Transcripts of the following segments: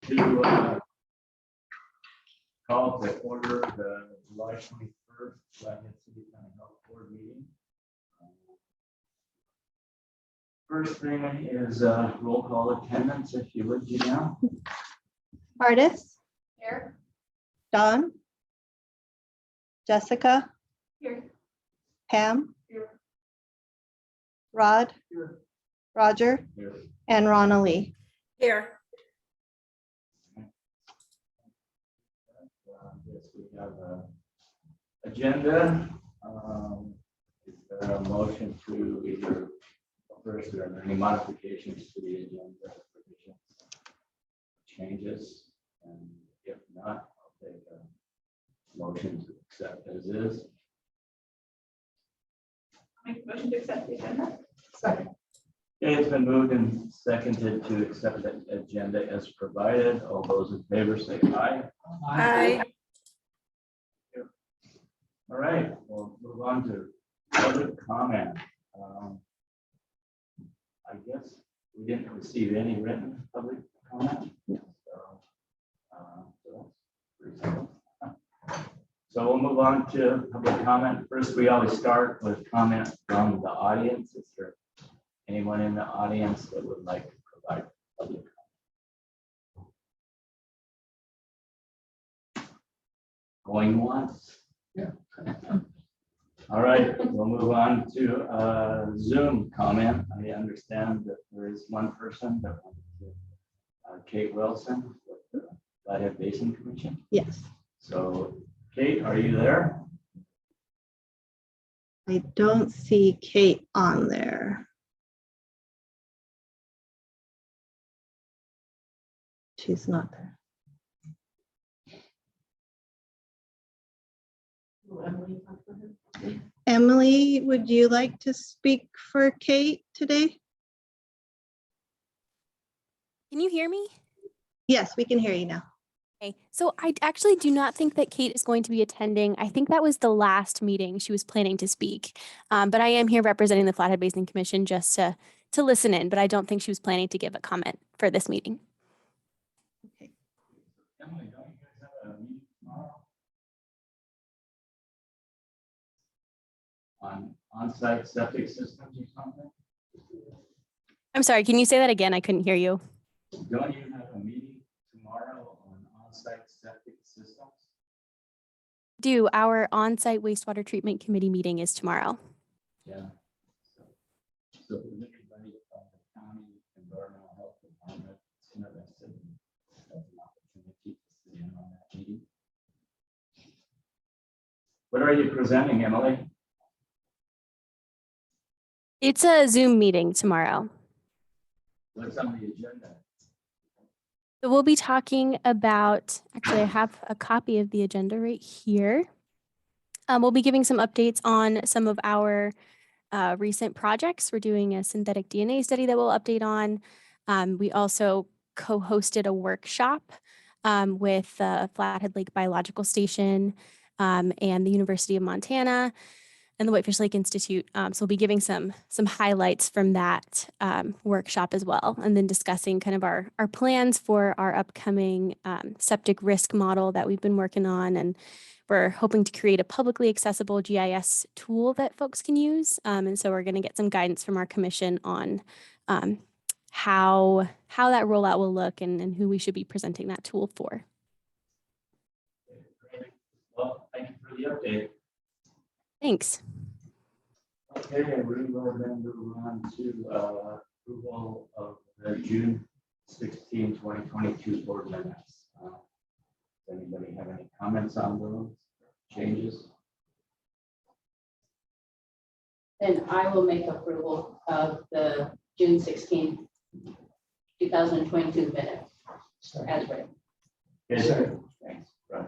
to call to order the July 21st Flathead City County Health Board meeting. First thing is roll call attendance, if you would, Janelle. Artis, Here. Don, Jessica, Here. Pam, Here. Rod, Here. Roger, Here. and Ronna Lee. Here. Yes, we have an agenda. Is there a motion to either first, are there any modifications to the agenda, provisions, changes? And if not, I'll take a motion to accept as is. Make a motion to accept the agenda. Second. Okay, it's been moved and seconded to accept the agenda as provided. All those in favor say aye. Aye. All right, we'll move on to public comment. I guess we didn't receive any written public comment. So we'll move on to public comment. First, we always start with comment from the audience. Is there anyone in the audience that would like to provide public comment? Going once? Yeah. All right, we'll move on to Zoom comment. I understand that there is one person that wanted to, Kate Wilson with the Flathead Basin Commission. Yes, So Kate, are you there? I don't see Kate on there. She's not there. Emily, would you like to speak for Kate today? Can you hear me? Yes, we can hear you now. Okay, so I actually do not think that Kate is going to be attending. I think that was the last meeting she was planning to speak. But I am here representing the Flathead Basin Commission just to listen in, but I don't think she was planning to give a comment for this meeting. Okay. Emily, don't you guys have a meeting tomorrow? On-site septic systems or something? I'm sorry, can you say that again? I couldn't hear you. Don't you have a meeting tomorrow on on-site septic systems? Our on-site wastewater treatment committee meeting is tomorrow. Yeah. So if anybody from the county environmental health department is interested, that's an opportunity to sit in on that meeting. What are you presenting, Emily? It's a Zoom meeting tomorrow. What's on the agenda? So we'll be talking about, actually I have a copy of the agenda right here. We'll be giving some updates on some of our recent projects. We're doing a synthetic DNA study that we'll update on. We also co-hosted a workshop with Flathead Lake Biological Station and the University of Montana and the Whitefish Lake Institute. So we'll be giving some highlights from that workshop as well, and then discussing kind of our plans for our upcoming septic risk model that we've been working on. And we're hoping to create a publicly accessible GIS tool that folks can use. And so we're going to get some guidance from our commission on how that rollout will look and who we should be presenting that tool for. Well, thank you for the update. Thanks. Okay, we will then move on to approval of the June 16, 2022 board minutes. Does anybody have any comments on those changes? Then I will make approval of the June 16, 2022 minutes as written. Yes, sir. Thanks. Right.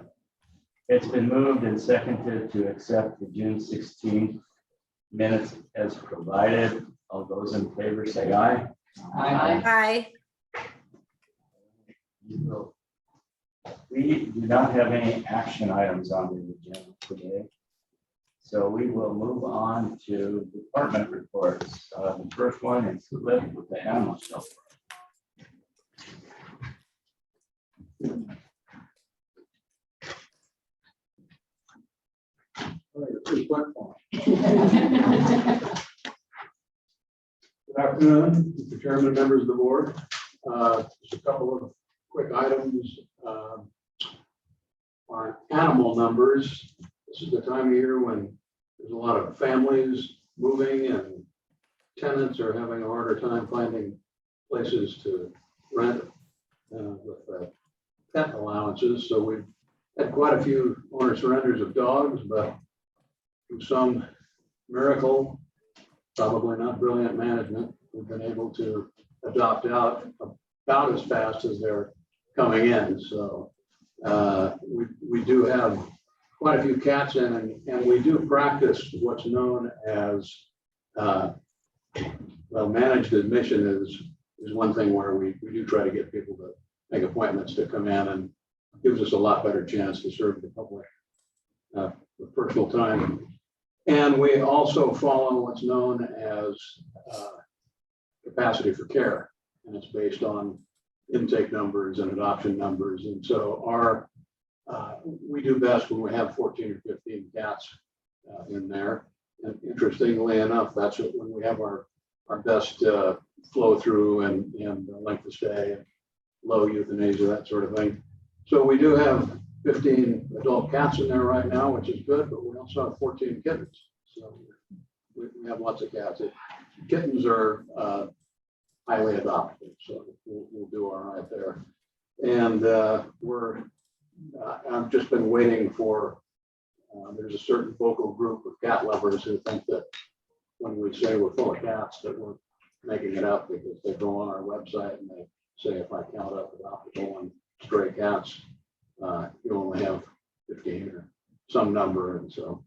It's been moved and seconded to accept the June 16 minutes as provided. All those in favor say aye. Aye. We do not have any action items on the agenda today. So we will move on to department reports. The first one is with the animal shelter. quick for me. Good afternoon, Mr. Chairman, members of the board. Just a couple of quick items. Our animal numbers. This is the time of year when there's a lot of families moving and tenants are having a harder time finding places to rent with pet allowances. So we've had quite a few owner surrenders of dogs, but through some miracle, probably not brilliant management, we've been able to adopt out about as fast as they're coming in. So we do have quite a few cats in, and we do practice what's known as well, managed admission is one thing where we do try to get people to make appointments to come in, and gives us a lot better chance to serve the public with personal time. And we also follow what's known as capacity for care, and it's based on intake numbers and adoption numbers. And so we do best when we have 14 or 15 cats in there. And interestingly enough, that's when we have our best flow through and length of stay and low euthanasia, that sort of thing. So we do have 15 adult cats in there right now, which is good, but we also have 14 kittens. So we have lots of cats. Kittens are highly adopted, so we'll do all right there. And I've just been waiting for, there's a certain vocal group of cat lovers who think that when we say we're full of cats, that we're making it up, because they go on our website and they say, if I count up adoptable and stray cats, you only have 15 or some number. And so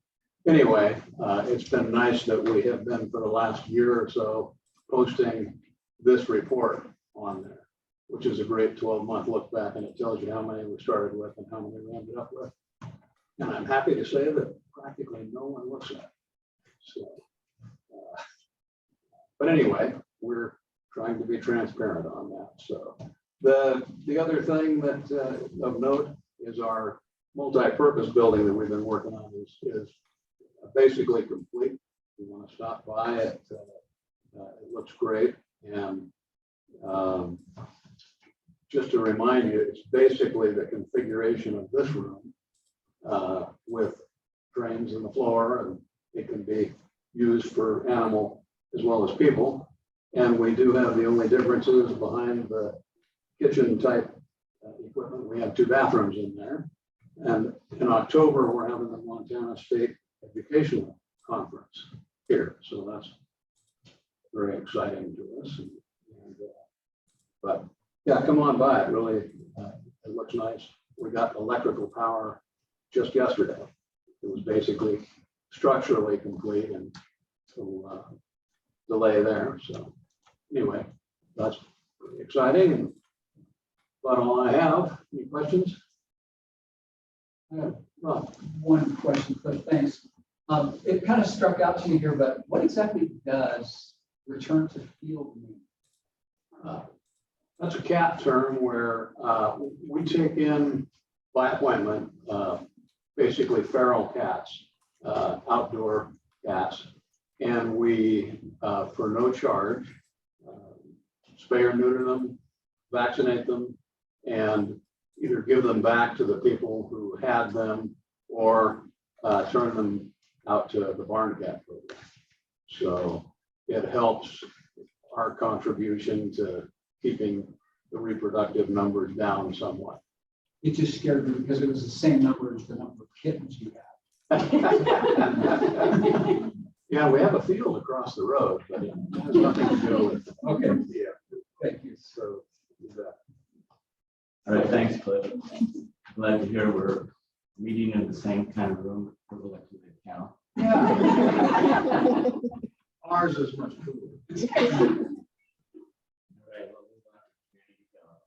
anyway, it's been nice that we have been for the last year or so posting this report on there, which is a great 12-month look back, and it tells you how many we started with and how many we ended up with. And I'm happy to say that practically no one looks at it. So, but anyway, we're trying to be transparent on that. So the other thing that of note is our multi-purpose building that we've been working on is basically complete. You want to stop by it. It looks great. And just to remind you, it's basically the configuration of this room with drains in the floor, and it can be used for animal as well as people. And we do have the only differences behind the kitchen type equipment. We have 2 bathrooms in there. And in October, we're having the Montana State Educational Conference here. So that's very exciting to us. But yeah, come on by. It really, it looks nice. We got electrical power just yesterday. It was basically structurally complete, and so delay there. So anyway, that's pretty exciting, and about all I have. Any questions? Rob. One question, Cliff, thanks. It kind of struck out to me here, but what exactly does return to field mean? That's a CAT term where we take in by appointment, basically feral cats, outdoor cats, and we, for no charge, spay or neuter them, vaccinate them, and either give them back to the people who had them or turn them out to the barn cat program. So it helps our contribution to keeping the reproductive numbers down somewhat. It just scared me because it was the same number as the number of kittens you had. Yeah, we have a field across the road, but it has nothing to do with. Okay. Yeah. Thank you. So, All right, thanks, Cliff. Glad to hear we're meeting in the same kind of room for the elected account. Yeah. ours is much cooler. All right, we'll move on to community development.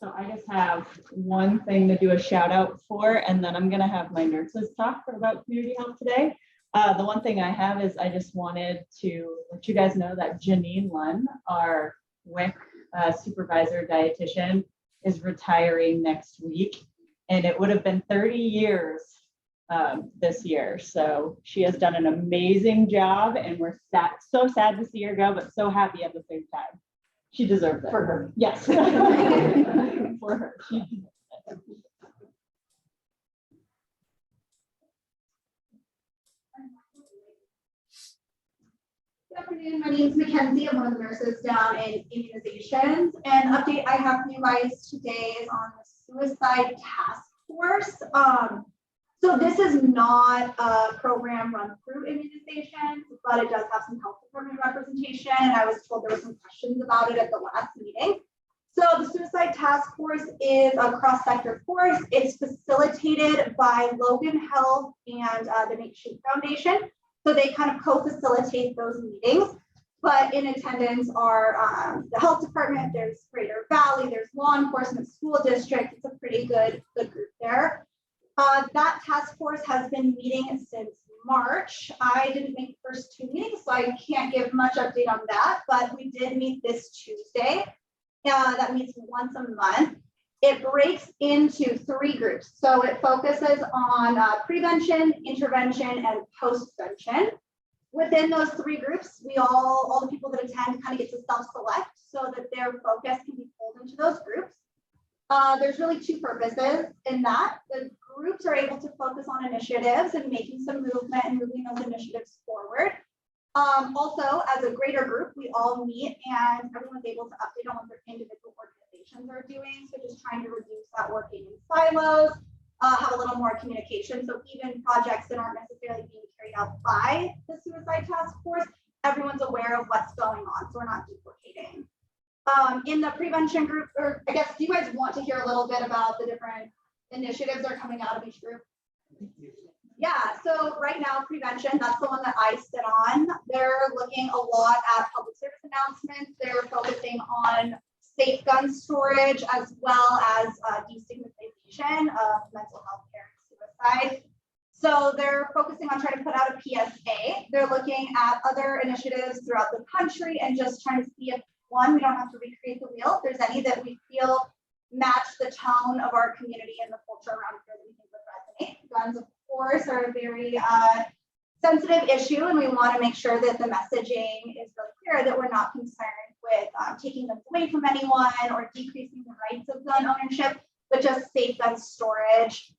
So I just have one thing to do a shout out for, and then I'm gonna have my nurses talk about community health today. The one thing I have is I just wanted to let you guys know that Janine Lunn, our WIC supervisor dietitian, is retiring next week. And it would have been 30 years this year. So she has done an amazing job, and we're so sad to see her go, but so happy at the same time. She deserves it. For her. Yes. For her. She deserves it. Good afternoon, my name is Mackenzie. I'm one of the nurses down in immunizations. And the update I have for you guys today is on the suicide task force. So this is not a program run through immunizations, but it does have some health department representation. And I was told there were some questions about it at the last meeting. So the suicide task force is a cross-sector force. It's facilitated by Logan Health and the Nate Shute Foundation. So they kind of co-facilitate those meetings, but in attendance are the health department, there's Greater Valley, there's law enforcement, school district. It's a pretty good group there. That task force has been meeting since March. I didn't make the first 2 meetings, so I can't give much update on that, but we did meet this Tuesday. That meets once a month. It breaks into 3 groups. So it focuses on prevention, intervention, and postvention. Within those 3 groups, all the people that attend kind of get to self-select so that their focus can be pulled into those groups. There's really 2 purposes in that. The groups are able to focus on initiatives and making some movement and moving those initiatives forward. Also, as a greater group, we all meet and everyone's able to update on what their individual organizations are doing. So just trying to reduce that working in silos, have a little more communication. So even projects that aren't necessarily being carried out by the suicide task force, everyone's aware of what's going on. So we're not duplicating. In the prevention group, or I guess, do you guys want to hear a little bit about the different initiatives that are coming out of each group? Yeah, so right now, prevention, that's the one that I sit on. They're looking a lot at public service announcements. They're focusing on safe gun storage as well as destigmatization of mental health care and suicide. So they're focusing on trying to put out a PSA. They're looking at other initiatives throughout the country and just trying to see if, one, we don't have to recreate the wheel. If there's any that we feel match the tone of our community and the culture around here that we think would resonate. Guns, of course, are a very sensitive issue, and we want to make sure that the messaging is really clear that we're not concerned with taking them away from anyone or decreasing the rights of gun ownership, but just safe gun storage,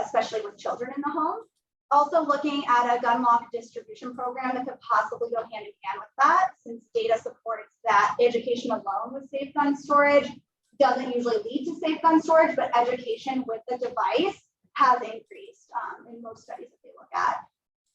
especially with children in the home. Also looking at a gun lock distribution program that could possibly go hand in hand with that, since data supports that education alone with safe gun storage doesn't usually lead to safe gun storage, but education with the device has increased in most studies that they look at.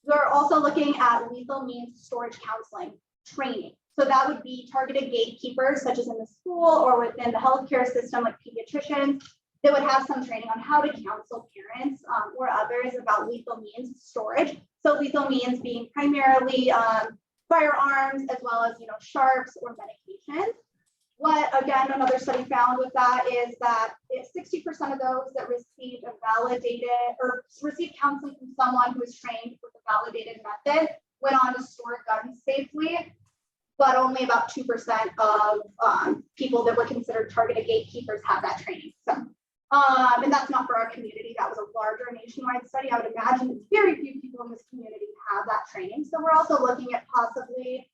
We're also looking at lethal means storage counseling training. So that would be targeted gatekeepers, such as in the school or within the healthcare system, like pediatricians, that would have some training on how to counsel parents or others about lethal means storage. So lethal means being primarily firearms, as well as sharps or medications. What, again, another study found with that is that 60% of those that received a validated or received counseling from someone who was trained with a validated method went on to store guns safely, but only about 2% of people that were considered targeted gatekeepers have that training. So, and that's not for our community. That was a larger nationwide study. I would imagine very few people in this community have that training. So we're also looking at possibly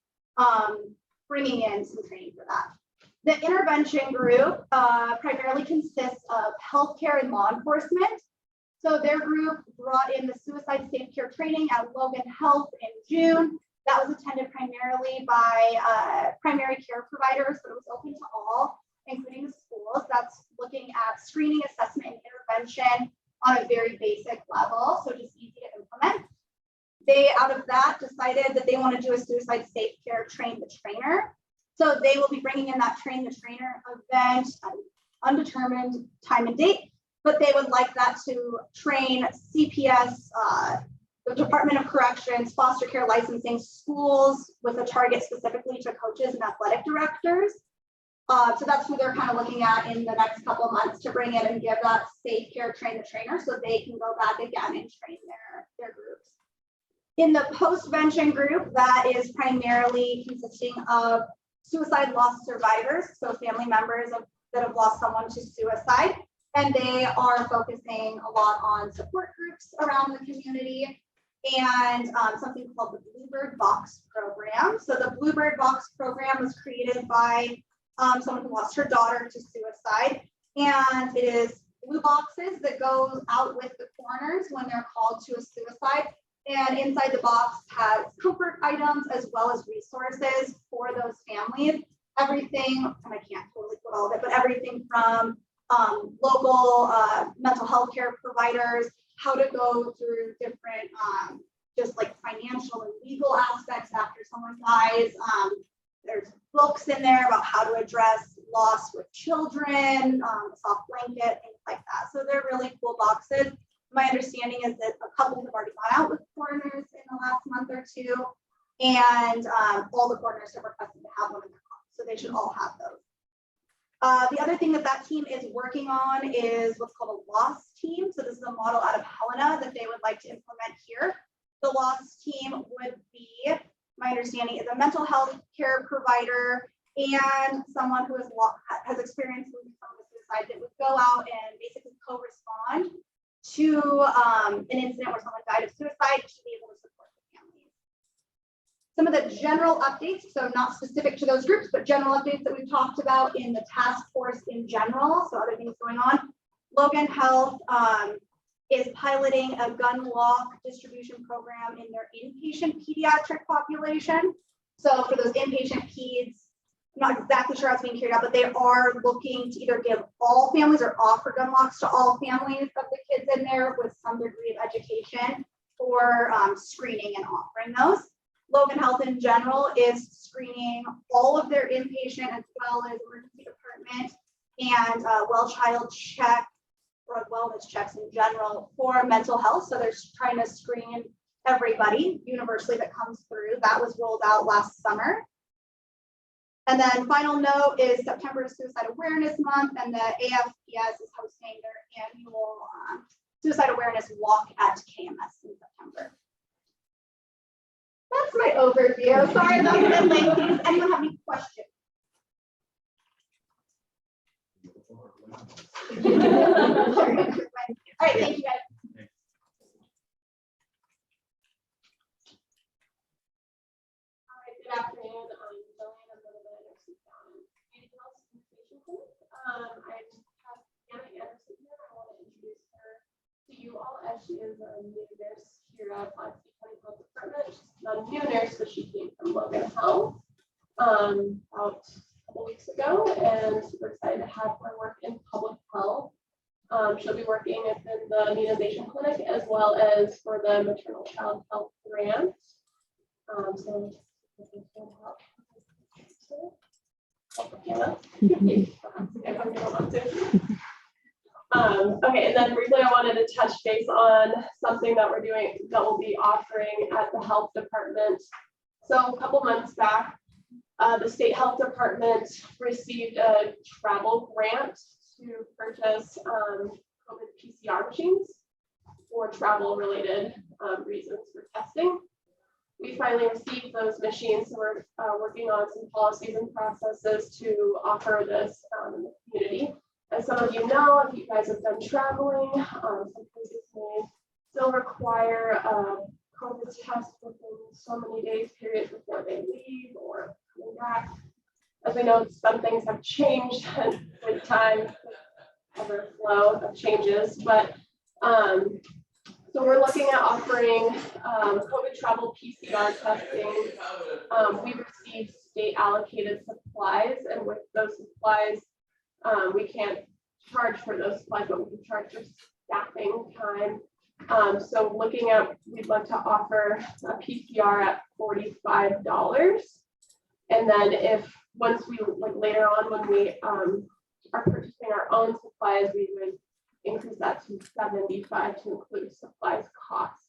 bringing in some training for that. The intervention group primarily consists of healthcare and law enforcement. So their group brought in the suicide safe care training at Logan Health in June. That was attended primarily by primary care providers, but it was open to all, including the schools. That's looking at screening, assessment, and intervention on a very basic level, so just easy to implement. They, out of that, decided that they want to do a suicide safe care train the trainer. So they will be bringing in that train the trainer event, undetermined time and date, but they would like that to train CPS, the Department of Corrections, foster care licensing, schools, with a target specifically to coaches and athletic directors. So that's who they're kind of looking at in the next couple of months to bring in and give that safe care train the trainer so they can go back again and train their groups. In the postvention group, that is primarily consisting of suicide loss survivors, so family members that have lost someone to suicide. And they are focusing a lot on support groups around the community and something called the Bluebird Box program. So the Bluebird Box program was created by someone who lost her daughter to suicide. And it is blue boxes that go out with the coroners when they're called to a suicide. And inside the box has comfort items as well as resources for those families. Everything, and I can't totally put all of it, but everything from local mental health care providers, how to go through different just like financial and legal aspects after someone dies. There's books in there about how to address loss with children, soft blanket, things like that. So they're really cool boxes. My understanding is that a couple have already gone out with coroners in the last month or two, and all the coroners have requested to have one in their car, so they should all have those. The other thing that team is working on is what's called a loss team. So this is a model out of Helena that they would like to implement here. The loss team would be, my understanding is a mental health care provider and someone who has experienced suicide that would go out and basically co-respond to an incident where someone died of suicide to be able to support the families. Some of the general updates, so not specific to those groups, but general updates that we've talked about in the task force in general, so other things going on. Logan Health is piloting a gun lock distribution program in their inpatient pediatric population. So for those inpatient peds, I'm not exactly sure how it's being carried out, but they are looking to either give all families or offer gun locks to all families of the kids in there with some degree of education or screening and offering those. Logan Health in general is screening all of their inpatient as well as emergency department and well child check or wellness checks in general for mental health. So they're trying to screen everybody universally that comes through. That was rolled out last summer. And then final note is September is Suicide Awareness Month, and the AFPS is hosting their annual Suicide Awareness Walk at KMS in September. That's my overview. Sorry that was a bit lengthy. Does anyone have any questions? All right, thank you guys. Good afternoon. I'm Jillian. I'm one of the nurses down in Community Health Communication Clinic. I just have Anna Anderson here. I want to introduce her to you all as she is a new nurse here at Blacksburg County Health Department. She's not a new nurse, but she came from Logan Health about a couple weeks ago, and we're excited to have her work in public health. She'll be working within the immunization clinic as well as for the maternal child health grant. Okay, and then briefly I wanted to touch base on something that we're doing that we'll be offering at the health department. So a couple months back, the state health department received a travel grant to purchase COVID PCR machines for travel related reasons for testing. We finally received those machines, so we're working on some policies and processes to offer this in the community. As some of you know, if you guys have done traveling, some places may still require a COVID test within so many days period before they leave or coming back. As we know, some things have changed with time, overflow of changes, but so we're looking at offering COVID travel PCR testing. We received state allocated supplies, and with those supplies, we can't charge for those supplies, but we can charge for staffing time. So looking at, we'd like to offer a PCR at $45. And then if once we, like later on when we are purchasing our own supplies, we would increase that to $75 to include supplies costs.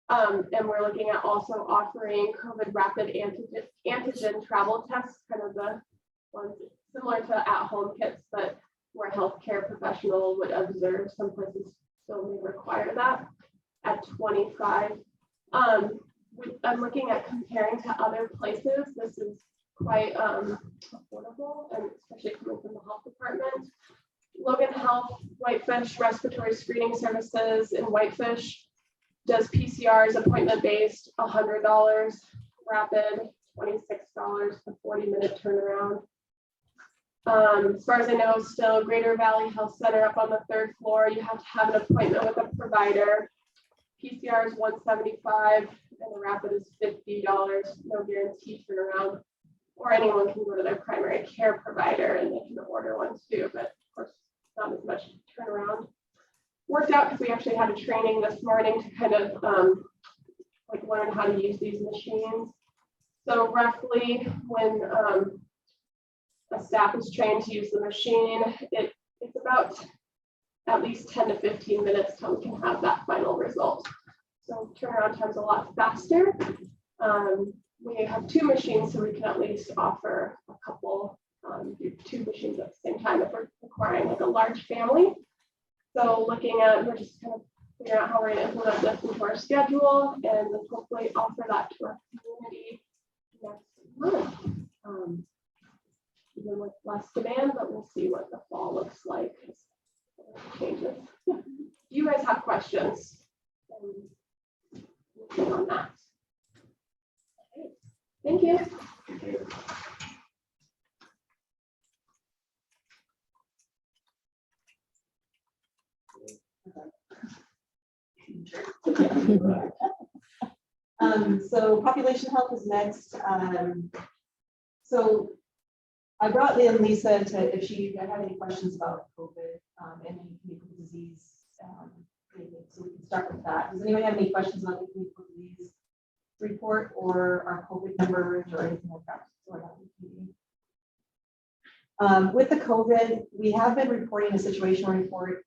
And we're looking at also offering COVID rapid antigen travel tests, kind of the ones similar to at-home kits, but where a healthcare professional would observe. Some places still may require that at $25. I'm looking at comparing to other places. This is quite affordable, and especially coming from the health department. Logan Health Whitefish Respiratory Screening Services in Whitefish does PCRs appointment-based, $100, rapid, $26, a 40-minute turnaround. As far as I know, still Greater Valley Health Center up on the 3rd floor, you have to have an appointment with a provider. PCR is $175 and the rapid is $50, no guarantee turnaround. Or anyone can go to their primary care provider and they can order one too, but of course, not as much turnaround. Worked out because we actually had a training this morning to kind of like learn how to use these machines. So roughly when a staff is trained to use the machine, it's about at least 10 to 15 minutes till we can have that final result. So turnaround time's a lot faster. We have 2 machines, so we can at least offer a couple, do 2 machines at the same time if we're requiring like a large family. So looking at, we're just kind of figuring out how we're going to implement this into our schedule and then hopefully offer that to our community next month. Even with less demand, but we'll see what the fall looks like as changes. Do you guys have questions on that? Okay. Thank you. So population health is next. So I brought in Lisa to, if she had any questions about COVID and communicable disease, so we can start with that. Does anyone have any questions about the communicable disease report or our COVID numbers or anything like that? With the COVID, we have been reporting a situation report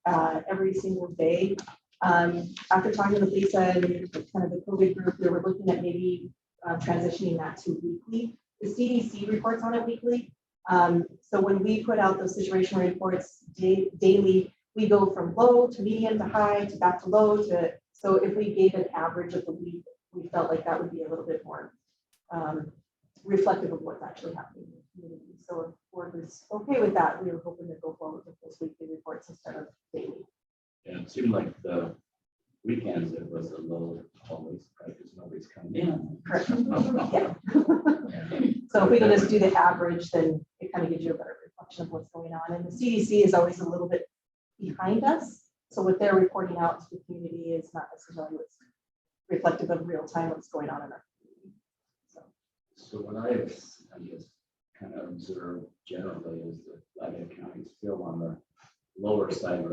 every single day. After talking with Lisa and kind of the COVID group, we were looking at maybe transitioning that to weekly. The CDC reports on it weekly. So when we put out those situation reports daily, we go from low to medium to high to back to low to, so if we gave an average of the week, we felt like that would be a little bit more reflective of what's actually happening in the community. So if the board was okay with that, we were hoping to go forward with those weekly reports instead of daily. Yeah, it seemed like the weekends it was a little always because nobody's coming in. Correct. Yeah. So if we can just do the average, then it kind of gives you a better reflection of what's going on. And the CDC is always a little bit behind us. So what they're reporting out to the community is not necessarily what's reflective of real time what's going on in our community. So what I just kind of observed generally is that Flathead County is still on the lower side of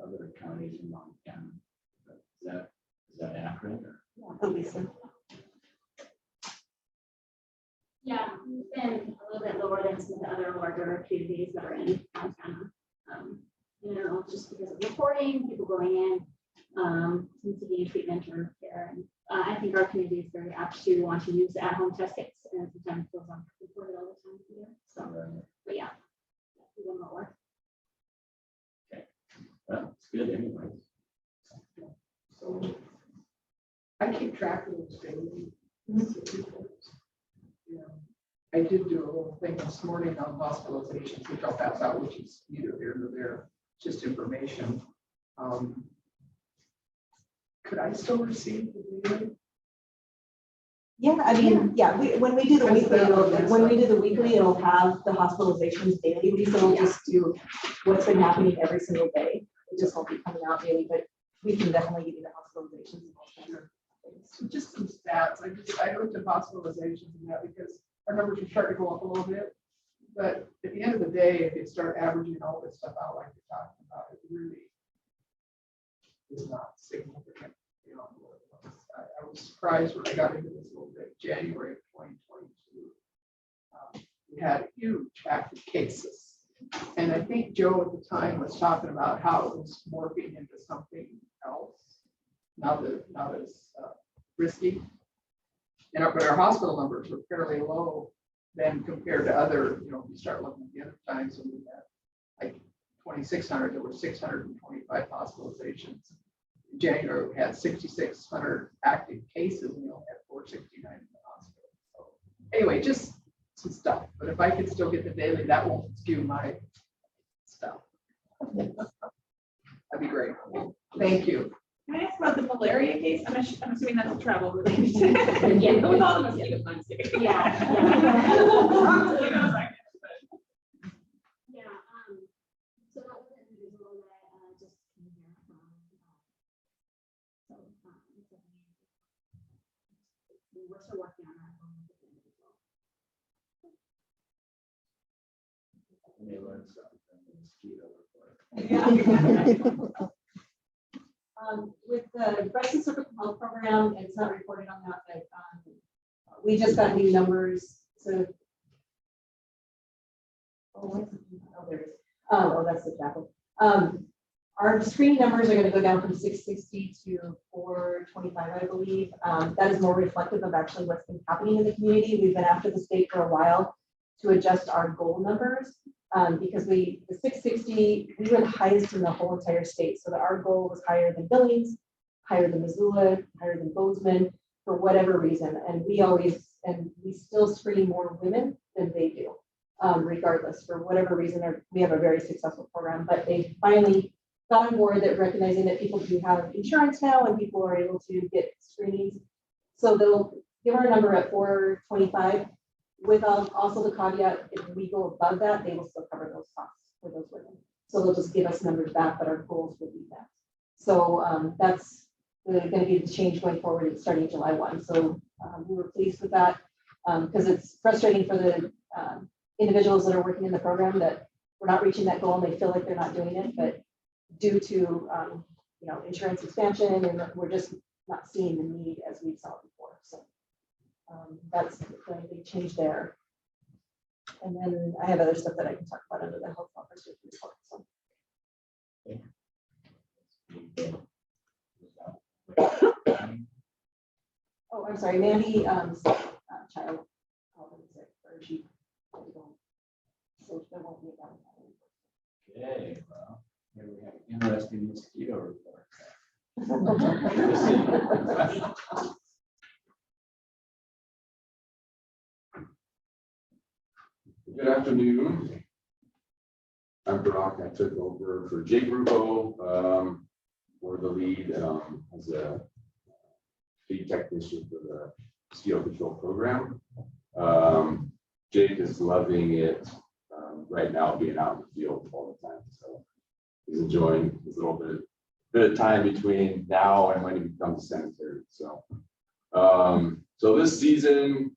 other counties in Montana. Is that accurate? Or? Lisa. Yeah, we've been a little bit lower than some of the other larger communities that are in Montana. You know, just because of reporting, people going in, some seeking treatment or care. And I think our community is very apt to want to use at-home test kits, and sometimes those aren't reported all the time here. So, but yeah, we want more. Okay, well, it's good anyway. So I keep track of those daily reports. You know, I did do a little thing this morning on hospitalizations, which I'll pass out, which is neither here nor there, just information. Could I still receive the daily? Yeah, I mean, yeah, when we do the weekly, it'll have the hospitalizations daily. Lisa will just do what's been happening every single day. It just won't be coming out daily, but we can definitely give you the hospitalizations and all kinds of things. Just some stats. I looked at hospitalizations and that because our numbers are starting to go up a little bit. But at the end of the day, if you start averaging all this stuff out like you're talking about, it really is not significant. You know, I was surprised when I got into this a little bit. January of 2022, we had huge active cases. And I think Joe at the time was talking about how it was morphing into something else. Now that it's risky. But our hospital numbers were fairly low then compared to other, you know, if you start looking at the other times, and we had like 2,600, there were 625 hospitalizations. In January, we had 6,600 active cases, and we only had 469 in the hospital. So anyway, just some stuff. But if I could still get the daily, that won't skew my stuff. Thank you. Can I ask about the malaria case? I'm assuming that's travel related. Yeah. With all the mosquito bites. Yeah. So that was an individual that just came here from. So we're still working on that. They learned something from the mosquito report. With the breast and cervical health program, it's not reported on that, but we just got new numbers. So, there it is. Oh, that's the chapel. Our screening numbers are going to go down from 660 to 425, I believe. That is more reflective of actually what's been happening in the community. We've been after the state for a while to adjust our goal numbers. Because the 660, we were the highest in the whole entire state. So that our goal was higher than Billings, higher than Missoula, higher than Bozeman, for whatever reason. And we still screen more women than they do, regardless, for whatever reason. We have a very successful program, but they finally got on board that recognizing that people do have insurance now and people are able to get screenings. So they'll give our number at 425. With also the caveat, if we go above that, they will still cover those costs for those women. So they'll just give us numbers back, but our goals will be met. So that's going to be the change going forward starting July 1. So we were pleased with that because it's frustrating for the individuals that are working in the program that we're not reaching that goal and they feel like they're not doing it. But due to insurance expansion, and we're just not seeing the need as we saw before. So. That's the big change there. And then I have other stuff that I can talk about under the health officer's report. So. Oh, I'm sorry, Mandy, child. She, so there won't be about that. Okay, well, here we have an interesting mosquito report. Good afternoon. I'm Brock. I took over for Jake Rubo for the lead as a lead technician for the mosquito control program. Jake is loving it right now, being out in the field all the time. So he's enjoying his little bit of time between now and when he becomes sanitary. So, so this season,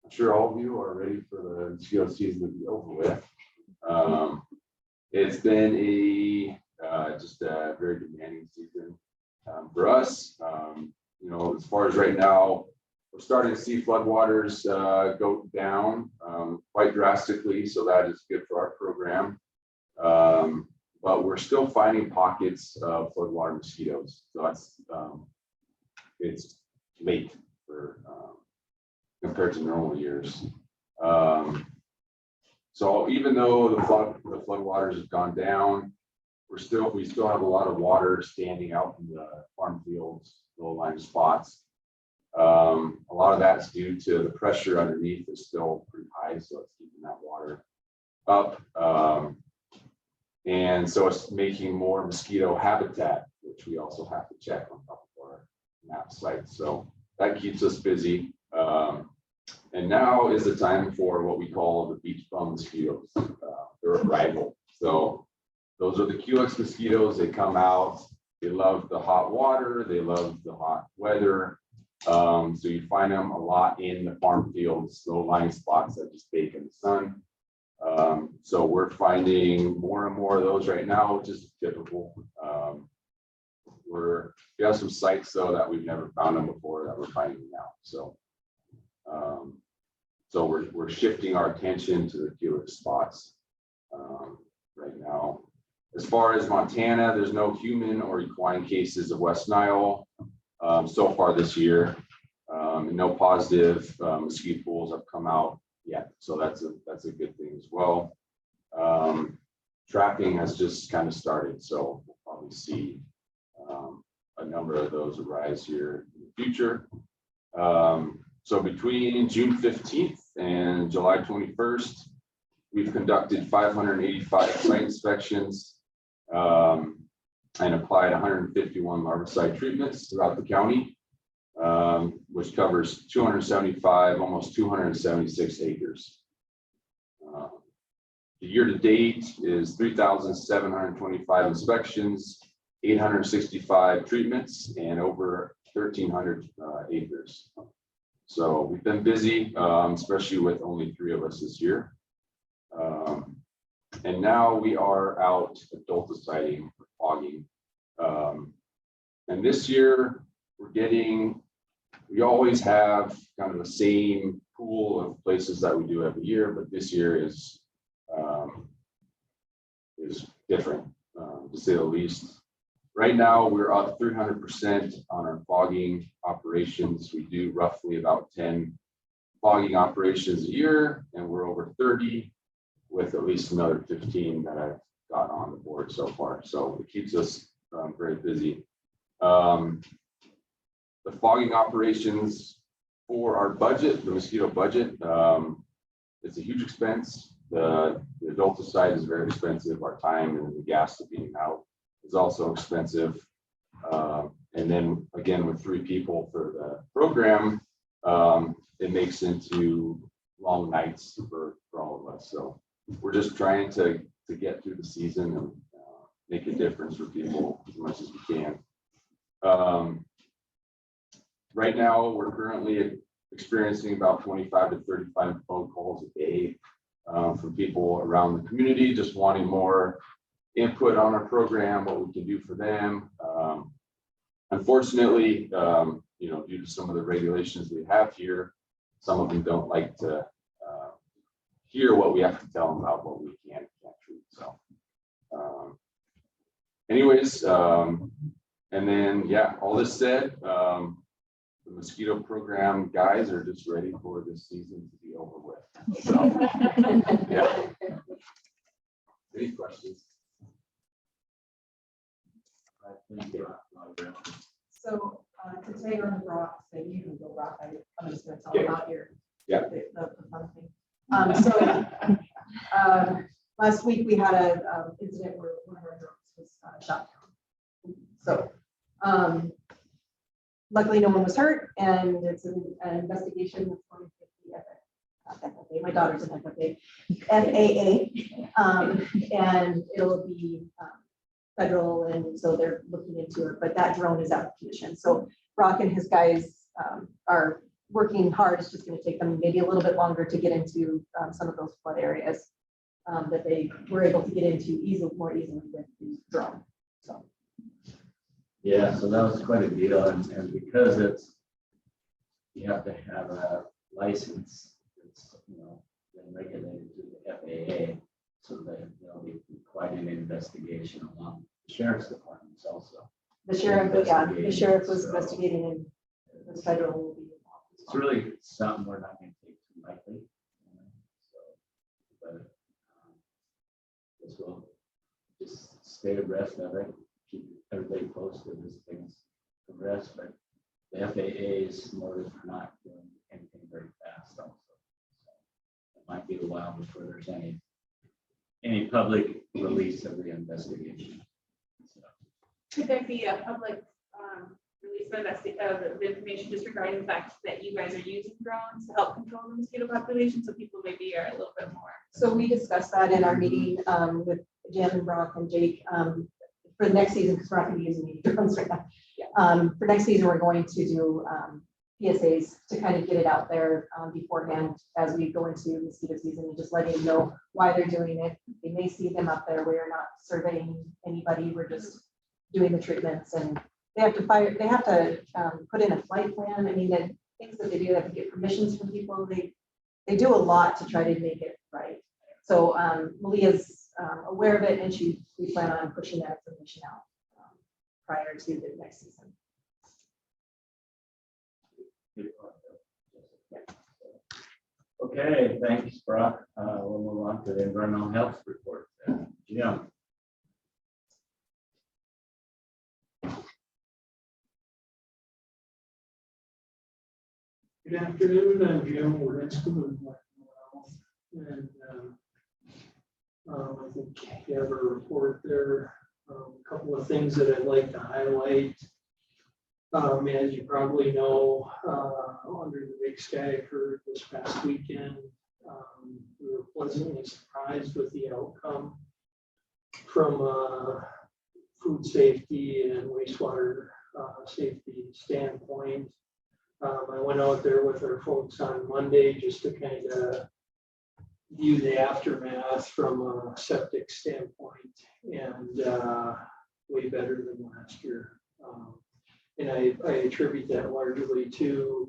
I'm sure all of you are ready for the mosquito season to be over with. It's been just a very demanding season for us. As far as right now, we're starting to see floodwaters go down quite drastically, so that is good for our program. But we're still finding pockets of floodwater mosquitoes, so that's it's late for compared to normal years. So even though the floodwaters have gone down, we still have a lot of water standing out in the farm fields, low-lying spots. A lot of that's due to the pressure underneath is still pretty high, so it's keeping that water up. And so it's making more mosquito habitat, which we also have to check on top of our map site. So that keeps us busy. And now is the time for what we call the beach bum mosquitoes, their arrival. So those are the Culex mosquitoes. They come out, they love the hot water, they love the hot weather. So you find them a lot in the farm fields, low-lying spots that just bake in the sun. So we're finding more and more of those right now, which is typical. We have some sites though that we've never found them before that we're finding now. So we're shifting our attention to the Culex spots right now. As far as Montana, there's no human or equine cases of West Nile so far this year. No positive mosquito pools have come out yet, so that's a good thing as well. Trapping has just kind of started, so we'll probably see a number of those arise here in the future. So between June 15th and July 21st, we've conducted 585 site inspections. and applied 151 larvicide treatments throughout the county, which covers 275, almost 276 acres. The year-to-date is 3,725 inspections, 865 treatments, and over 1,300 acres. So we've been busy, especially with only 3 of us this year. And now we are out adulticiding, fogging. And this year we always have kind of the same pool of places that we do every year, but this year is different, to say the least. Right now, we're up 300% on our fogging operations. We do roughly about 10 fogging operations a year, and we're over 30 with at least another 15 that I've got on the board so far. So it keeps us very busy. The fogging operations for our budget, the mosquito budget, it's a huge expense. The adulticide is very expensive. Our time and the gas to being out is also expensive. And then again, with 3 people for the program, it makes into long nights for all of us. So we're just trying to get through the season and make a difference for people as much as we can. Right now, we're currently experiencing about 25 to 35 phone calls a day from people around the community, just wanting more input on our program, what we can do for them. Unfortunately, due to some of the regulations we have here, some of them don't like to hear what we have to tell them about what we can and can't treat. So anyways, and then, yeah, all this said, the mosquito program guys are just ready for this season to be over with. So, yeah. Any questions? So to tell on the rocks, that you can go rock, I'm just gonna tell about your, Yeah. the fun thing. Last week we had a incident where one of our drones was shot down. So luckily no one was hurt, and it's an investigation that's going to be FAA. My daughter's an FAA, and it'll be federal, and so they're looking into it, but that drone is out of commission. So Brock and his guys are working hard. It's just going to take them maybe a little bit longer to get into some of those flood areas that they were able to get into more easily with the drone. So. Yeah, so that was quite a deal, and because you have to have a license, it's, been regulated through the FAA, so that there'll be quite an investigation along the sheriff's departments also. The sheriff was So investigating, and the federal will be involved. it's really something we're not going to take too lightly. But this will just stay abreast of it, keep everybody posted as things progress. But the FAA's motive for not doing anything very fast also. So it might be a while before there's any public release of the investigation. So, Could there be a public release of the information just regarding the fact that you guys are using drones to help control the mosquito population, so people maybe are a little bit more? So we discussed that in our meeting with Jen and Brock and Jake for the next season, because we're not going to be using any drones right now. For next season, we're going to do PSAs to kind of get it out there beforehand as we go into mosquito season, and just letting them know why they're doing it. They may see them out there. We are not surveying anybody. We're just doing the treatments, and they have to put in a flight plan. I mean, the things that they do, they have to get permissions from people. They do a lot to try to make it right. So Malia's aware of it, and we plan on pushing that information out prior to the next season. okay, thanks, Brock. We'll move on to the environmental health report. Jim. Good afternoon, I'm Jim Wardensky, and I think you have a report there, a couple of of the things that I'd like to highlight. As you probably know, under the big sky for this past weekend, we were pleasantly surprised with the outcome from a food safety and wastewater safety standpoint. I went out there with our folks on Monday just to kind of view the aftermath from a septic standpoint, and way better than last year. And I attribute that largely to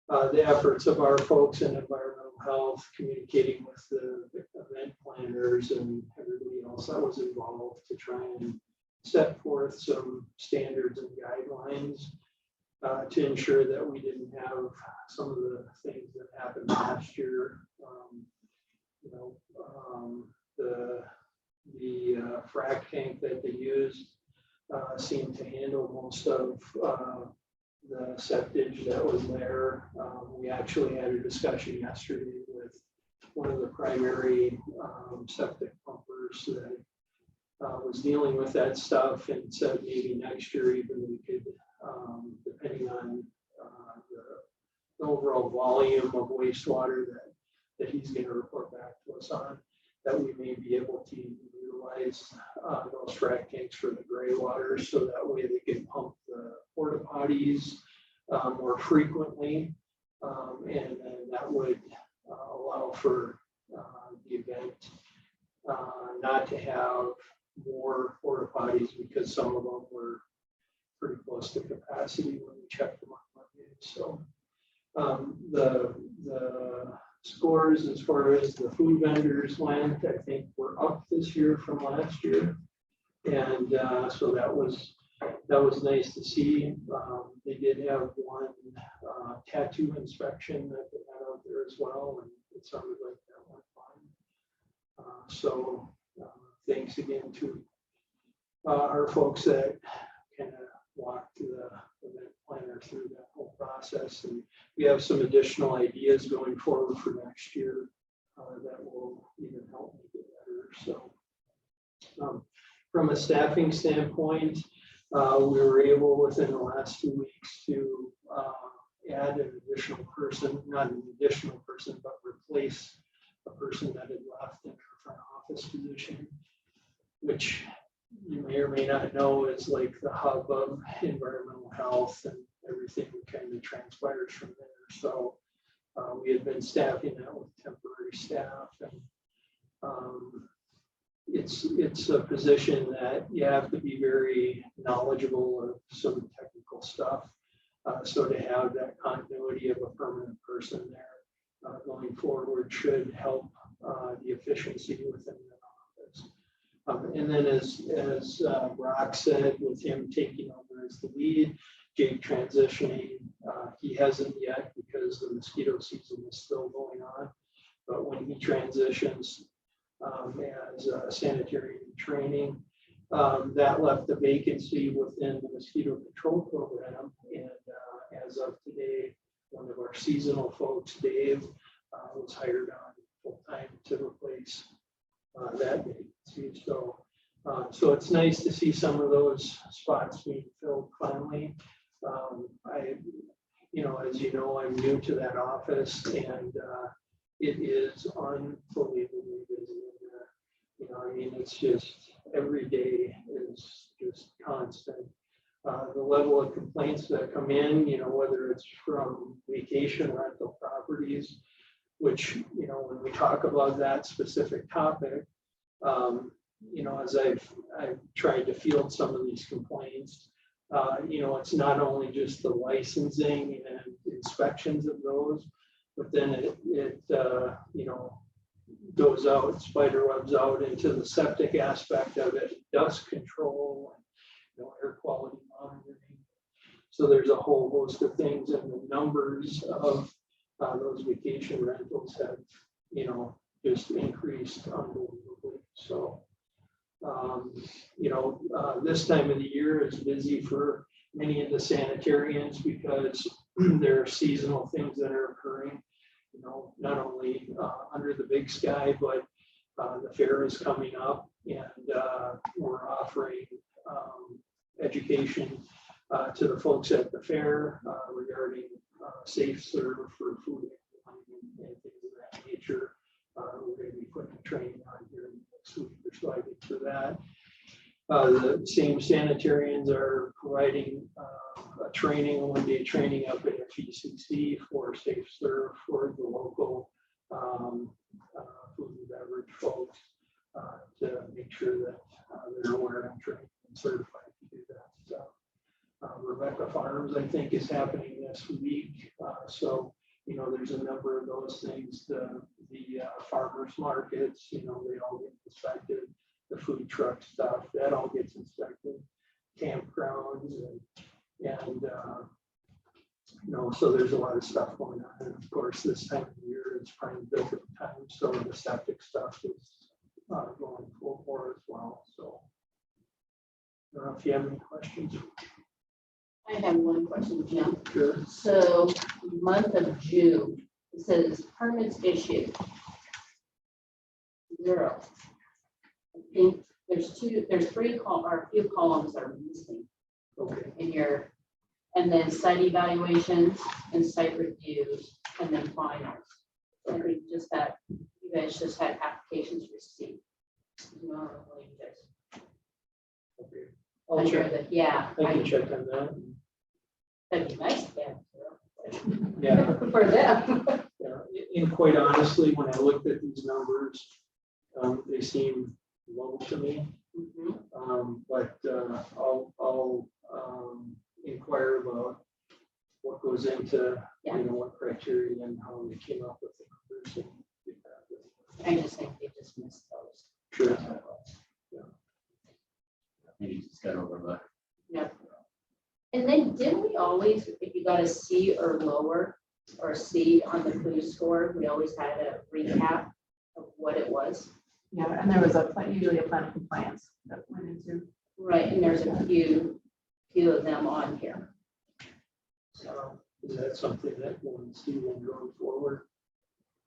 the efforts of our folks in environmental health, communicating with the event planners and everybody else that was involved to try and set forth some standards and guidelines to ensure that we didn't have some of the things that happened last year. The frac tank that they used seemed to handle most of the septage that was there. We actually had a discussion yesterday with one of the primary septic pumpers that was dealing with that stuff, and said maybe next year even we could, depending on the overall volume of wastewater that he's going to report back to us on, that we may be able to utilize those frac tanks for the gray water, so that way they can pump the porta potties more frequently, and then that would allow for the event not to have more porta potties, because some of them were pretty close to capacity when we checked them on Monday. So the scores as far as the food vendors went, I think we're up this year from last year, and so that was nice to see. They did have one tattoo inspection that they had out there as well, and it sounded like that went fine. So thanks again to our folks that kind of walked the event planner through that whole process, and we have some additional ideas going forward for next year that will even help make it better. So from a staffing standpoint, we were able within the last 2 weeks to add an additional person, not an additional person, but replace a person that had left in her front office position, which you may or may not know is like the hub of environmental health, and everything kind of transpires from there. So we had been staffing that with temporary staff, and it's a position that you have to be very knowledgeable of some technical stuff. So to have that continuity of a permanent person there going forward should help the efficiency within the office. And then as Brock said, with him taking over as the lead, Jake transitioning, he hasn't yet because the mosquito season is still going on. But when he transitions as sanitary training, that left a vacancy within the mosquito control program. And as of today, one of our seasonal folks, Dave, was hired on full-time to replace that vacancy. So it's nice to see some of those spots being filled finally. As you know, I'm new to that office, and it is unbelievably busy. It's just every day is just constant. The level of complaints that come in, whether it's from vacation rental properties, which, when we talk about that specific topic, as I've tried to field some of these complaints, it's not only just the licensing and inspections of those, but then it goes out, spider webs out into the septic aspect of it, dust control, and air quality monitoring. So there's a whole host of things, and the numbers of those vacation rentals have, just increased unbelievably. So, this time of the year is busy for many of the sanitarians because there are seasonal things that are occurring. Not only under the big sky, but the fair is coming up, and we're offering education to the folks at the fair regarding safe serve for food and things of that nature. We're going to be putting training on here next week. We're striving for that. The same sanitarians are providing a training, one-day training up at FECC for safe serve for the local food and beverage folks to make sure that they're aware and trained and certified to do that. So Rebecca Farms, I think, is happening this week. So, you know, there's a number of those things. The farmers markets, you know, they all get inspected. The food truck stuff, that all gets inspected. Campgrounds and you know, so there's a lot of stuff going on. And of course, this time of year, it's prime building time. So the septic stuff is going full bore as well. So I don't know if you have any questions. I have one question, Jim. Sure. So month of June, it says permits issued. 0. I think there's three or a few columns that are missing Okay. in your, and then site evaluations and site reviews and then finals. I think just that you guys just had applications received. Normally you guys. Okay. I'll Under check. the, yeah. I can check on that. That'd be nice to have. Yeah. For them. Yeah. And quite honestly, when I looked at these numbers, they seem low to me. But I'll inquire about what goes into, you know, what criteria and how we came up with the numbers. And get that. I just think they just missed those. Sure. Yeah. Maybe just got overlooked. Yep. And then didn't we always, if you got a C or lower or a C on the food score, we always had a recap of what it was? Yeah, and there was usually a plan of compliance that went into. Right, and there's a few of them on here. So Is that something that we'll see when going forward?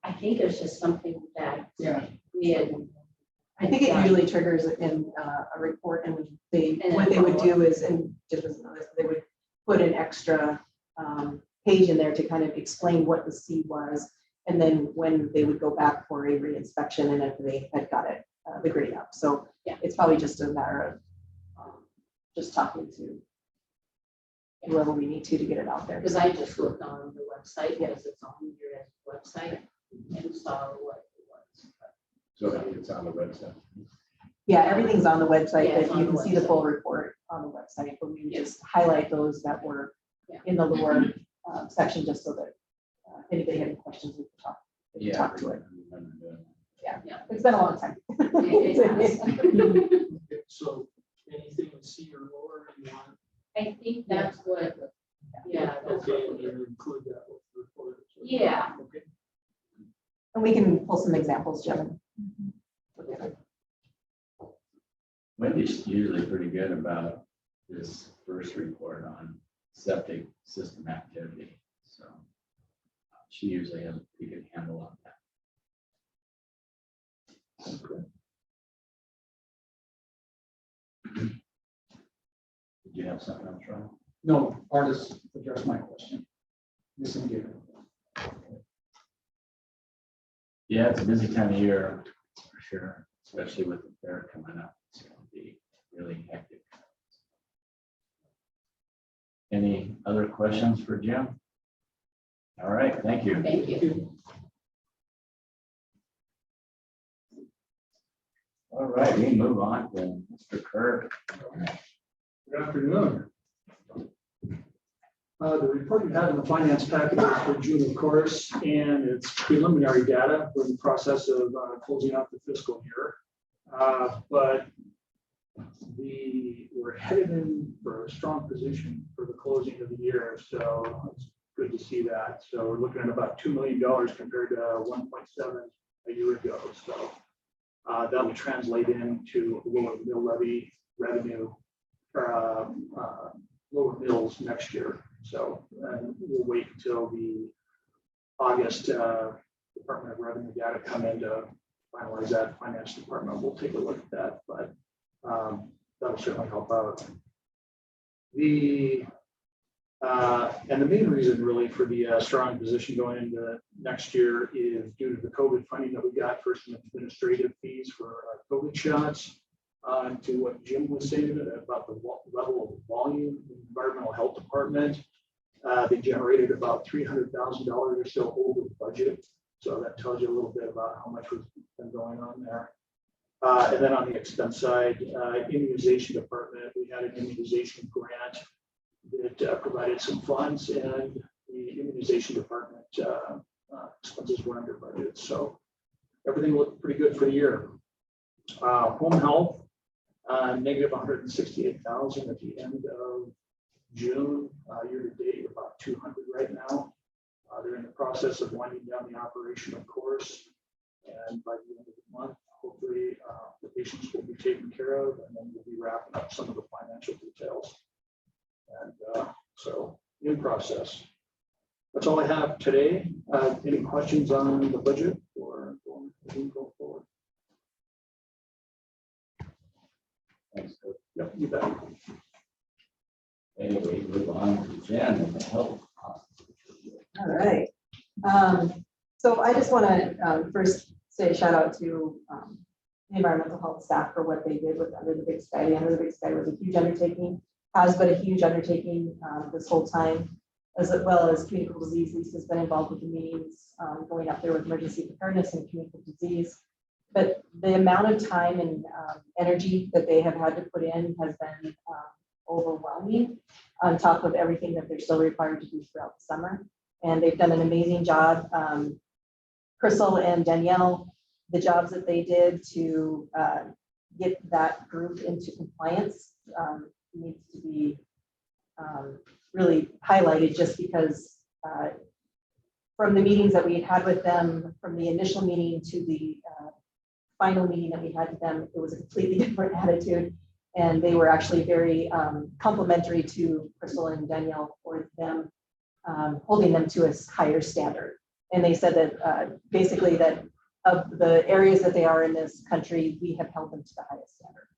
I think it's just something that Yeah. we had. I think it usually triggers in a report, and what they would do is, and just as another, they would put an extra page in there to kind of explain what the C was. And then when they would go back for a reinspection and if they had got it, the grade up. So yeah, it's probably just a matter of just talking to whoever we need to get it out there. Because I just looked on the website, because it's on your website, and saw what it was. So it's on the website. Yeah, everything's on the website, Yeah, it's but on you the can see the website. full report on the website, but we just highlight those that were in the lower section, just so that if anybody had any questions, we could talk to it. Yeah, it's been a long time. So anything with C or lower you want? I think that's what, yeah. That's Okay, what and we- you include that with the report. Yeah. Okay. And we can pull some examples, Jim. Wendy's usually pretty good about this first report on septic system activity. So she usually has a pretty good handle on that. Okay. Did you have something else, Ron? No, artists addressed my question. Disengage. Yeah, it's a busy time of year for sure, especially with the fair coming up. It's going to be really hectic. Any other questions for Jim? All right, thank you. Thank you. All right, we move on to Mr. Kirk. Good afternoon. The report you have in the finance package is for June, of course, and it's preliminary data. We're in the process of closing out the fiscal year. But we're headed in for a strong position for the closing of the year. So it's good to see that. So we're looking at about $2 million compared to 1.7 a year ago. So that will translate into lower mill levy revenue, lower mills next year. So we'll wait until the August Department of Revenue data come in to finalize that. Finance department will take a look at that, but that'll certainly help out. And the main reason really for the strong position going into next year is due to the COVID funding that we got for some administrative fees for COVID shots. To what Jim was saying about the level of volume in the environmental health department. They generated about $300,000 or so over budget. So that tells you a little bit about how much has been going on there. And then on the expense side, immunization department, we had an immunization grant that provided some funds, and the immunization department expenses were under budget. So everything looked pretty good for the year. Home health, negative 168,000 at the end of June. Year to date, about 200 right now. They're in the process of winding down the operation, of course, and by the end of the month, hopefully the patients will be taken care of, and then we'll be wrapping up some of the financial details. And so in process. That's all I have today. Any questions on the budget or go forward? Thanks, Coach. Yep, you bet. Anyway, move on to Jen and the health. All right. So I just want to first say a shout out to the environmental health staff for what they did with Under the Big Sky. The Under the Big Sky was a huge undertaking, has been a huge undertaking this whole time, as well as communicable disease. Lisa's been involved with the meetings, going up there with emergency preparedness and communicable disease. But the amount of time and energy that they have had to put in has been overwhelming, on top of everything that they're still required to do throughout the summer. And they've done an amazing job. Crystal and Danielle, the jobs that they did to get that group into compliance needs to be really highlighted, just because from the meetings that we had with them, from the initial meeting to the final meeting that we had with them, it was a completely different attitude. And they were actually very complimentary to Crystal and Danielle for them, holding them to a higher standard. And they said that basically that of the areas that they are in this country, we have held them to the highest standard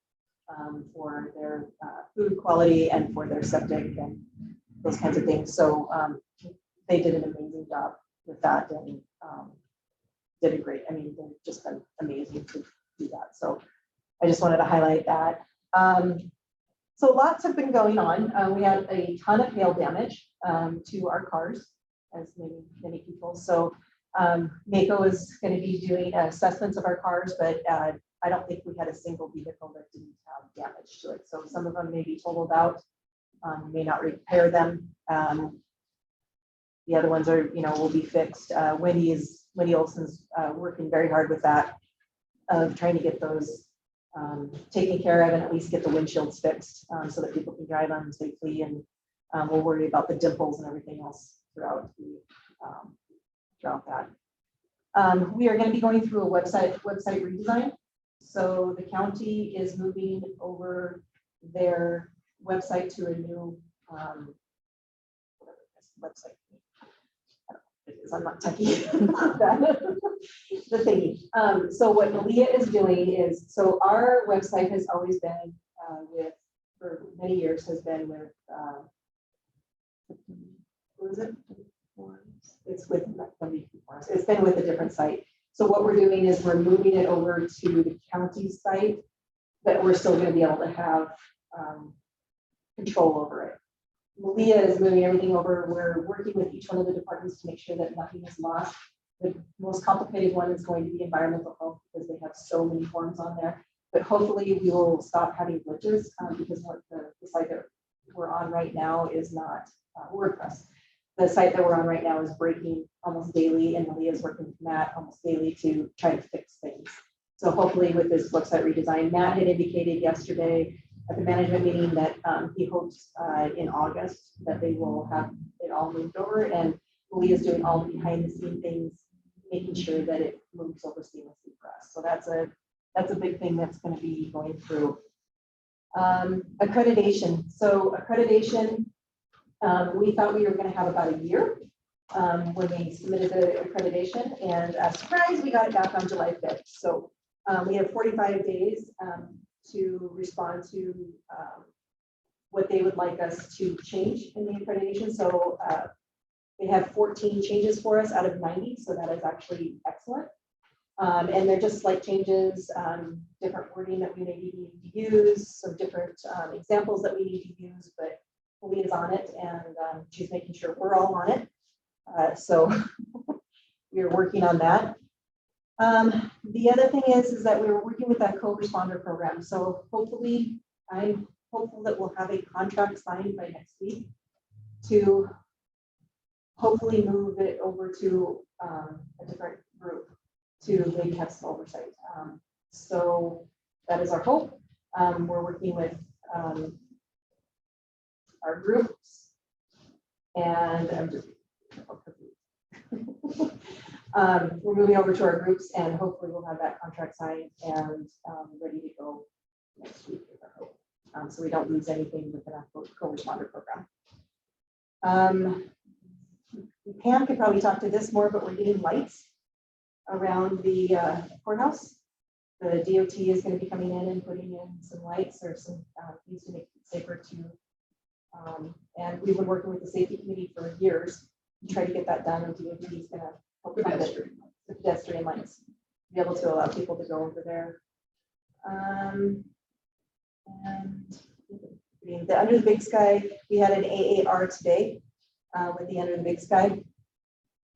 for their food quality and for their septic and those kinds of things. So they did an amazing job with that, and did a great, I mean, they've just been amazing to do that. So I just wanted to highlight that. So lots have been going on. We had a ton of hail damage to our cars, as many people. So Mako is going to be doing assessments of our cars, but I don't think we had a single vehicle that didn't have damage to it. So some of them may be totaled out, may not repair them. The other ones are, will be fixed. Wendy Olson's working very hard with that, of trying to get those taken care of and at least get the windshields fixed so that people can drive on safely. And we'll worry about the dimples and everything else throughout that. We are going to be going through a website redesign. So the county is moving over their website to a new website. I'm not techie. The thingy. So what Malia is doing is, so our website has always been for many years has been with, what is it? It's with, it's been with a different site. So what we're doing is we're moving it over to the county site, but we're still going to be able to have control over it. Malia is moving everything over. We're working with each one of the departments to make sure that nothing is lost. The most complicated one is going to be environmental health, because they have so many forms on there. But hopefully we will stop having glitches, because what the site that we're on right now is not WordPress. The site that we're on right now is breaking almost daily, and Malia is working with Matt almost daily to try to fix things. So hopefully with this website redesign, Matt had indicated yesterday at the management meeting that he hopes in August that they will have it all moved over, and Malia is doing all the behind the scene things, making sure that it moves over seamlessly for us. So that's a big thing that's going to be going through. Accreditation. So accreditation, we thought we were going to have about a year when we submitted the accreditation, and a surprise, we got it back on July 5th. So we have 45 days to respond to what they would like us to change in the accreditation. So they have 14 changes for us out of 90, so that is actually excellent. And they're just slight changes, different wording that we maybe need to use, some different examples that we need to use, but Lee is on it and she's making sure we're all on it. So we are working on that. The other thing is that we were working with that co-responder program. So hopefully, I'm hopeful that we'll have a contract signed by next week to hopefully move it over to a different group to maybe have some oversight. So that is our hope. We're working with our groups, and I'm just we're moving over to our groups, and hopefully we'll have that contract signed and ready to go next week with our hope. So we don't lose anything within our co-responder program. Pam could probably talk to this more, but we're getting lights around the courthouse. The DOT is going to be coming in and putting in some lights or some things to make it safer to. And we've been working with the safety committee for years to try to get that done. And DOT is going to help fund it. The pedestrian lights, be able to allow people to go over there. And the Under the Big Sky, we had an AAR today with the Under the Big Sky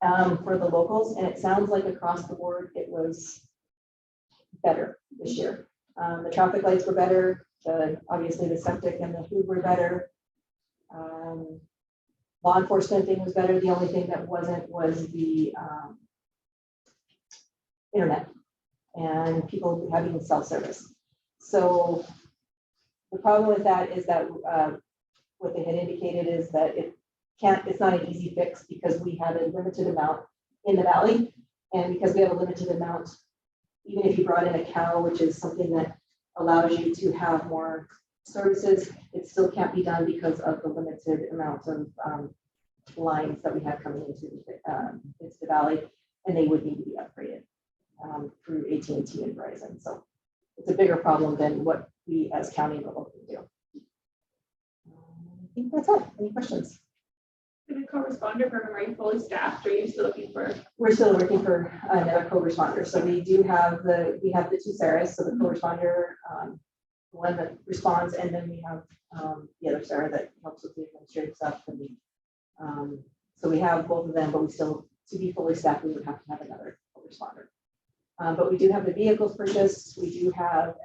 for the locals, and it sounds like across the board it was better this year. The traffic lights were better, obviously the septic and the food were better. Law enforcement thing was better. The only thing that wasn't was the internet and people having self-service. So the problem with that is that what they had indicated is that it's not an easy fix because we have a limited amount in the valley. And because we have a limited amount, even if you brought in a cow, which is something that allows you to have more services, it still can't be done because of the limited amount of lines that we have coming into the valley, and they would need to be upgraded through AT&T and Verizon. So it's a bigger problem than what we as county level can do. I think that's it. Any questions? For the co-responder program, are you fully staffed or are you still looking for? We're still looking for another co-responder. So we do have we have the two Sarahs. So the co-responder, one that responds, and then we have the other Sarah that helps with the administrative stuff. And so we have both of them, but we still, to be fully staffed, we would have to have another co-responder. But we do have the vehicles purchased. We do have,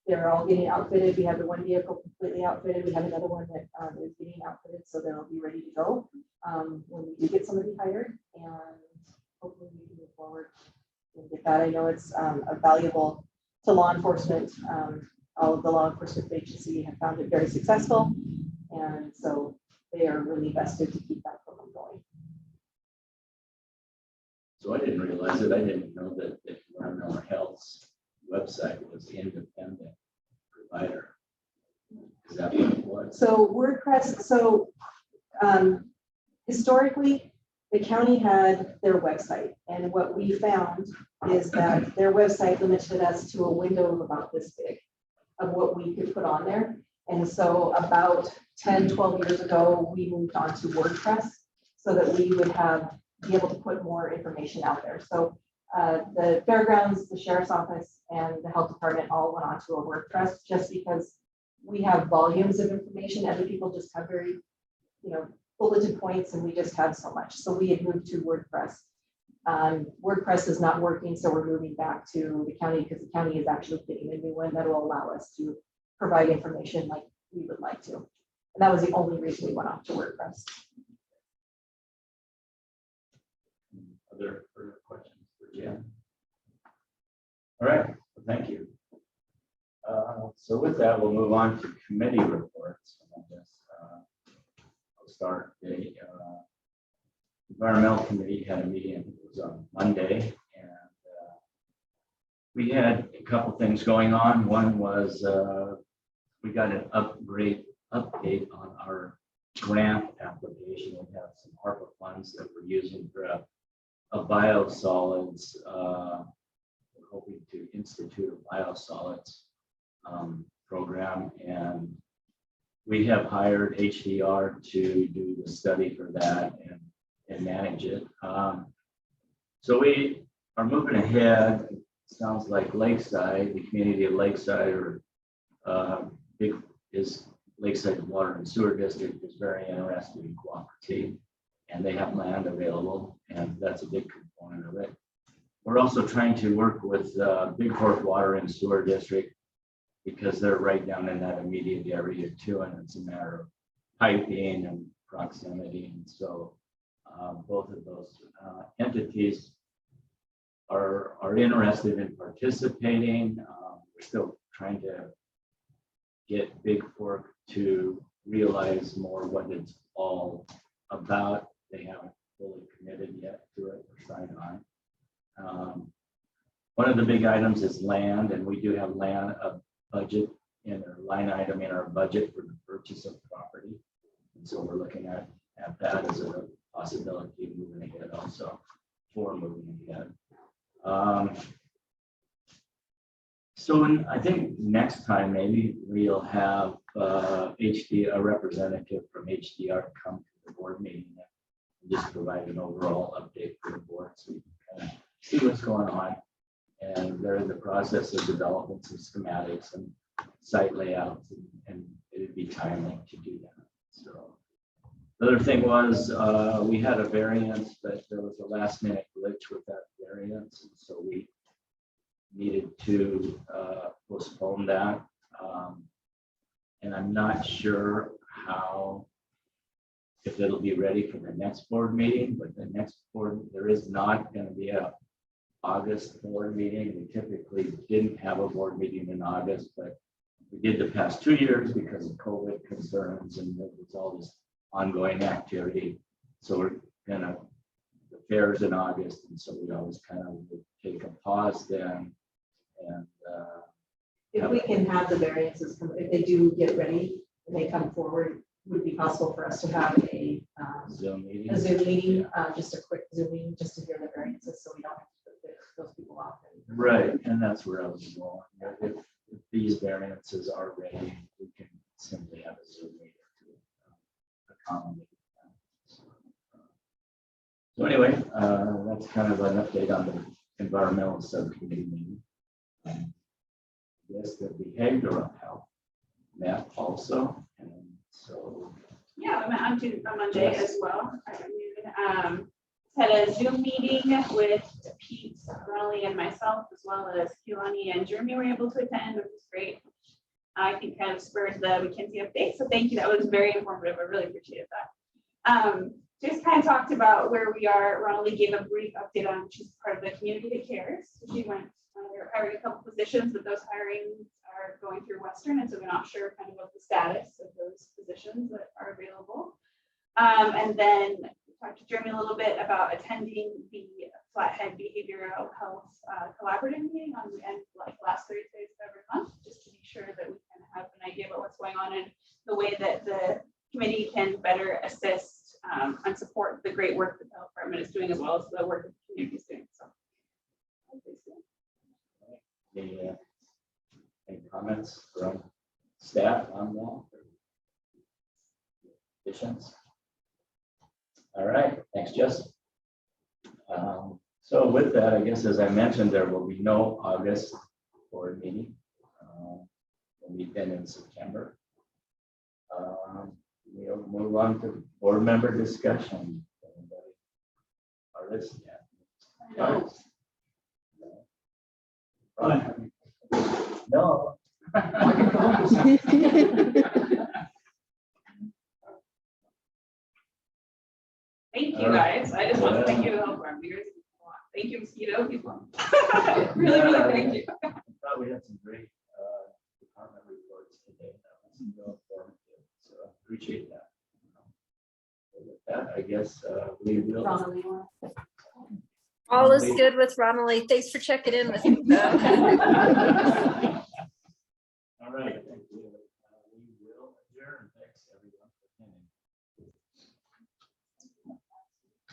they're all getting outfitted. We have the one vehicle completely outfitted. We have another one that is getting outfitted, so they'll be ready to go when we do get somebody hired, and hopefully we can move forward and get that. I know it's valuable to law enforcement. All of the law enforcement agency have found it very successful, and so they are really vested to keep that program going. So I didn't realize it. I didn't know that Environmental Health's website was the independent provider. Is that what it was? So WordPress, so historically, the county had their website, and what we found is that their website limited us to a window of about this big of what we could put on there. And so about 10, 12 years ago, we moved on to WordPress so that we would be able to put more information out there. So the fairgrounds, the sheriff's office, and the health department all went onto a WordPress just because we have volumes of information. Other people just have very, bulleted points, and we just have so much. So we had moved to WordPress. WordPress is not working, so we're moving back to the county because the county is actually getting a new one that will allow us to provide information like we would like to. And that was the only reason we went off to WordPress. Other further questions for Jen? All right, well, thank you. So with that, we'll move on to committee reports. I'll start. The Environmental Committee had a meeting, I think it was on Monday, and we had a couple things going on. One was we got an update on our grant application. We have some ARPA funds that we're using for a biosolids, we're hoping to institute a biosolids program, and we have hired HDR to do the study for that and manage it. So we are moving ahead. Sounds like Lakeside, the community of Lakeside, or Lakeside Water and Sewer District is very interested in cooperative, and they have land available, and that's a big component of it. We're also trying to work with Big Fork Water and Sewer District because they're right down in that immediate area too, and it's a matter of piping and proximity. And so both of those entities are interested in participating. We're still trying to get Big Fork to realize more what it's all about. They haven't fully committed yet to it or signed on. One of the big items is land, and we do have land, a budget in a line item in our budget for the purchase of property. And so we're looking at that as a possibility moving ahead also for moving ahead. So I think next time maybe we'll have a representative from HDR come to the board meeting and just provide an overall update for the board so we can kind of see what's going on. And they're in the process of developing some schematics and site layouts, and it'd be timely to do that. So the other thing was we had a variance, but there was a last minute glitch with that variance. And so we needed to postpone that. And I'm not sure if it'll be ready for the next board meeting, but the next board, there is not going to be a August board meeting. We typically didn't have a board meeting in August, but we did the past 2 years because of COVID concerns and there was all this ongoing activity. So we're the fair's in August, and so we always kind of take a pause then. And if we can have the variances, if they do get ready and they come forward, would it be possible for us to have a Zoom meeting, just a quick Zoom meeting, just to hear the variances, so we don't have to put those people off. right? And that's where I was going. If these variances are ready, we can simply have a Zoom meeting to accommodate that. So anyway, that's kind of an update on the environmental subcommittee meeting. Yes, the behavioral health met also, and so Yeah, I met on Monday as well. Had a Zoom meeting with Pete, Ronnie, and myself, as well as Keelani and Jeremy were able to attend, which was great. I think kind of spurred the McKinsey update, so thank you. That was very informative. I really appreciated that. Just kind of talked about where we are. Ronnie gave a brief update on she's part of the community that cares. So she went, they're hiring a couple positions, but those hirings are going through Western, and so we're not sure kind of what the status of those positions that are available. And then talked to Jeremy a little bit about attending the Flathead Behavioral Health Collaborative meeting on the end, like last Thursdays of every month, just to make sure that we can have an idea about what's going on and the way that the committee can better assist and support the great work that the health department is doing, as well as the work that the community is doing. So. Any comments from staff on that? Additions? All right, thanks, Jess. So with that, I guess, as I mentioned, there will be no August board meeting. We'll meet then in September. We'll move on to board member discussion. Artists, yeah. No. Thank you, guys. I just want to thank you to the health department. You guys did a lot. Thank you, mosquito people. Really, thank you. I thought we had some great department reports today. That was real informative, so I appreciate that. With that, I guess we will. All is good with Ronald. Thanks for checking in with me.